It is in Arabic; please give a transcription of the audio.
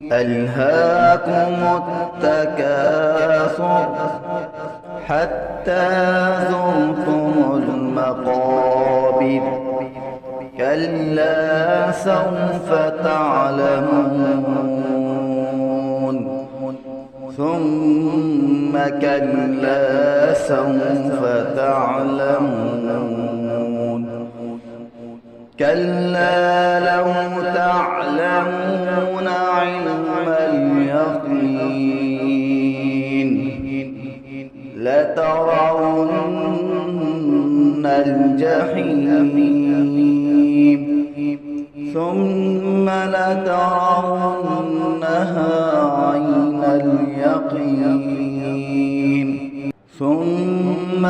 ألهاكم التكاثر حتى زرتم المقابر كلا سوف تعلمون ثم كلا سوف تعلمون كلا لو تعلمون علم اليقين لترون الجحيم ثم لترونها عين اليقين ثم